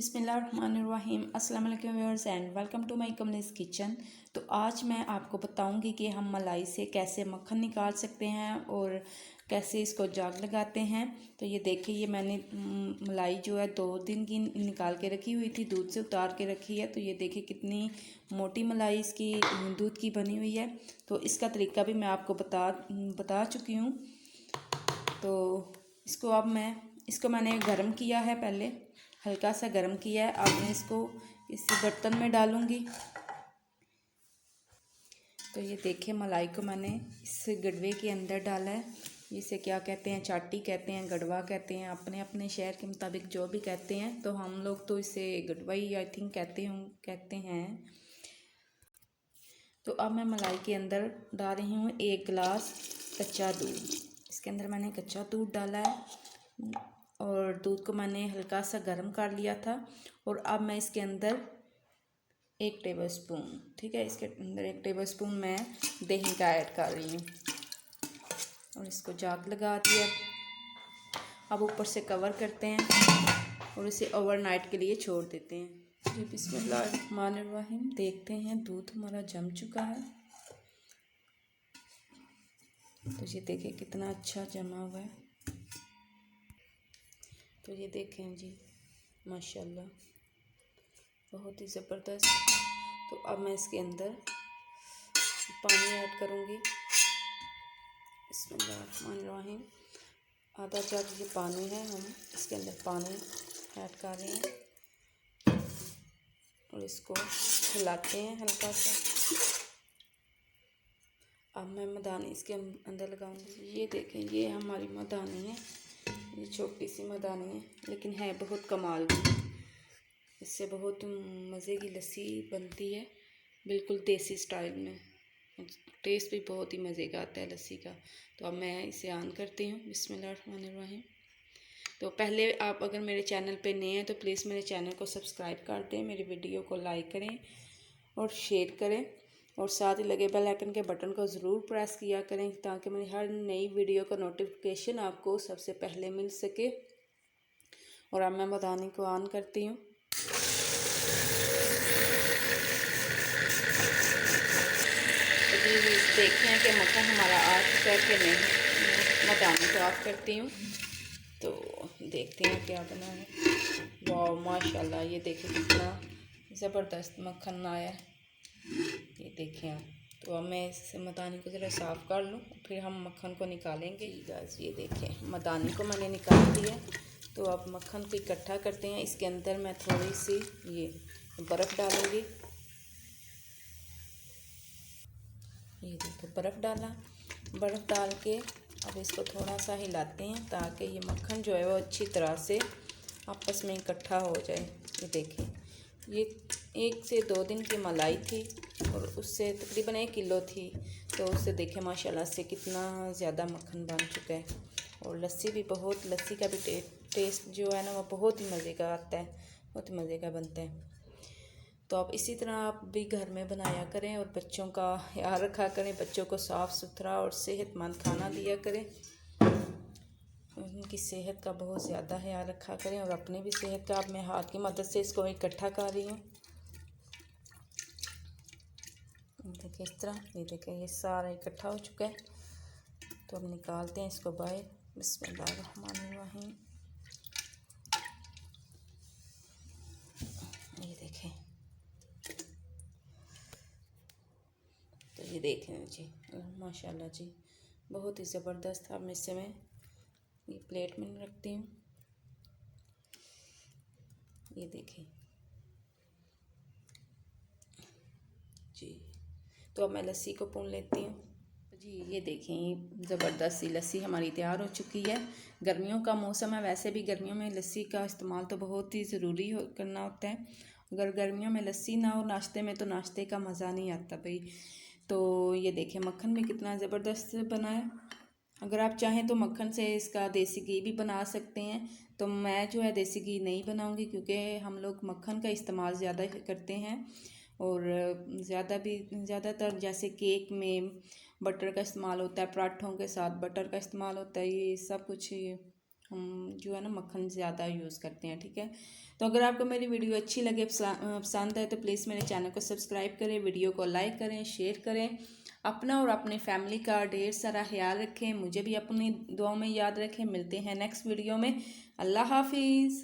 बिस्मिल्लाहिर्रहमानिर्रहीम अस्सलाम वालेकुम viewers and welcome to my Kamlesh kitchen. तो आज मैं आपको बताऊंगी कि हम मलाई से कैसे मक्खन निकाल सकते हैं और कैसे इसको जाग लगाते हैं। तो ये देखिए, ये मैंने मलाई जो है 2 दिन की निकाल के रखी हुई थी, दूध से उतार के रखी है। तो ये देखिए कितनी मोटी मलाई इसकी दूध की बनी हुई है। तो इसका तरीका भी मैं आपको बता चुकी हूँ। तो इसको मैंने गर्म किया है, पहले हल्का सा गर्म किया है। अब मैं इसको इसी बर्तन में डालूंगी। तो ये देखिए, मलाई को मैंने इस गड़वे के अंदर डाला है। इसे क्या कहते हैं, चाटी कहते हैं, गड़वा कहते हैं, अपने अपने शहर के मुताबिक जो भी कहते हैं। तो हम लोग तो इसे गड़वा ही आई थिंक कहते हैं। तो अब मैं मलाई के अंदर डाल रही हूँ 1 गिलास कच्चा दूध। इसके अंदर मैंने कच्चा दूध डाला है और दूध को मैंने हल्का सा गर्म कर लिया था। और अब मैं इसके अंदर 1 टेबलस्पून, ठीक है, इसके अंदर 1 टेबलस्पून मैं दही का ऐड कर रही हूँ और इसको जाग लगा दिया। अब ऊपर से कवर करते हैं और इसे ओवरनाइट के लिए छोड़ देते हैं। जी बिस्मिल्लाहिर्रहमानिर्रहीम। देखते हैं, दूध हमारा जम चुका है। तो ये देखिए कितना अच्छा जमा हुआ है। तो ये देखें जी, माशाल्लाह बहुत ही ज़बरदस्त। तो अब मैं इसके अंदर पानी ऐड करूँगी। बिस्मिल्लाहिर्रहमानिर्रहीम। आधा जग ये पानी है, हम इसके अंदर पानी ऐड कर रहे हैं और इसको हिलाते हैं हल्का सा। अब मैं मदानी इसके अंदर लगाऊंगी। ये देखें, ये हमारी मदानी है। ये छोटी सी मदानी है लेकिन है बहुत कमाल की। इससे बहुत मज़े की लस्सी बनती है, बिल्कुल देसी स्टाइल में। टेस्ट भी बहुत ही मज़े का आता है लस्सी का। तो अब मैं इसे ऑन करती हूँ। बिस्मिल्लाहिर्रहमानिर्रहीम। तो पहले आप अगर मेरे चैनल पे नए हैं तो प्लीज़ मेरे चैनल को सब्सक्राइब कर दें, मेरी वीडियो को लाइक करें और शेयर करें और साथ ही लगे बेल आइकन के बटन को ज़रूर प्रेस किया करें ताकि मेरी हर नई वीडियो का नोटिफिकेशन आपको सबसे पहले मिल सके। और अब मैं मदानी को ऑन करती हूँ। तो देखें कि मक्खन हमारा आ चुका है कि नहीं। मदानी को ऑफ करती हूँ तो देखते हैं क्या बना है। वाह माशाल्लाह, ये देखिए कितना ज़बरदस्त मक्खन आया है। ये देखें आप। तो अब मैं इस मदानी को ज़रा साफ़ कर लूँ, फिर हम मक्खन को निकालेंगे। ये देखें, मदानी को मैंने निकाल दिया। तो अब मक्खन को इकट्ठा करते हैं। इसके अंदर मैं थोड़ी सी ये बर्फ़ डालूँगी। ये देखो, बर्फ़ डाला। बर्फ़ डाल के अब इसको थोड़ा सा हिलाते हैं ताकि ये मक्खन जो है वो अच्छी तरह से आपस में इकट्ठा हो जाए। ये देखिए, ये 1 से 2 दिन की मलाई थी और उससे तकरीबन 1 किलो थी। तो उससे देखें माशाल्लाह से कितना ज़्यादा मक्खन बन चुका है। और लस्सी का भी टेस्ट जो है ना वो बहुत ही मज़े का आता है, बहुत ही मज़े का बनता है। तो आप इसी तरह आप भी घर में बनाया करें और बच्चों का ख्याल रखा करें। बच्चों को साफ़ सुथरा और सेहतमंद खाना दिया करें। उनकी सेहत का बहुत ज़्यादा ख्याल रखा करें और अपनी भी सेहत का। अब मैं हाथ की मदद से इसको इकट्ठा कर रही हूँ। देखिए इस तरह, ये देखिए ये सारा इकट्ठा हो चुका है। तो अब निकालते हैं इसको बाहर। बिस्मिल्लाहिर्रहमानिर्रहीम। ये देखें, तो ये देखें जी, माशाल्लाह जी बहुत ही ज़बरदस्त। अब इससे मैं ये प्लेट में रखती हूँ। ये देखें जी। तो अब मैं लस्सी को पून लेती हूँ। जी ये देखें, ये ज़बरदस्त सी लस्सी हमारी तैयार हो चुकी है। गर्मियों का मौसम है, वैसे भी गर्मियों में लस्सी का इस्तेमाल तो बहुत ही ज़रूरी करना होता है। अगर गर्मियों में लस्सी ना हो नाश्ते में तो नाश्ते का मज़ा नहीं आता भाई। तो ये देखें, मक्खन भी कितना ज़बरदस्त बना है। अगर आप चाहें तो मक्खन से इसका देसी घी भी बना सकते हैं। तो मैं जो है देसी घी नहीं बनाऊंगी क्योंकि हम लोग मक्खन का इस्तेमाल ज़्यादा करते हैं। और ज़्यादातर जैसे केक में बटर का इस्तेमाल होता है, पराठों के साथ बटर का इस्तेमाल होता है, ये सब कुछ हम जो है ना मक्खन ज़्यादा यूज़ करते हैं। ठीक है, तो अगर आपको मेरी वीडियो अच्छी लगे, पसंद है, तो प्लीज़ मेरे चैनल को सब्सक्राइब करें, वीडियो को लाइक करें, शेयर करें। अपना और अपने फैमिली का ढेर सारा ख्याल रखें, मुझे भी अपनी दुआओं में याद रखें। मिलते हैं नेक्स्ट वीडियो में। अल्लाह हाफिज़।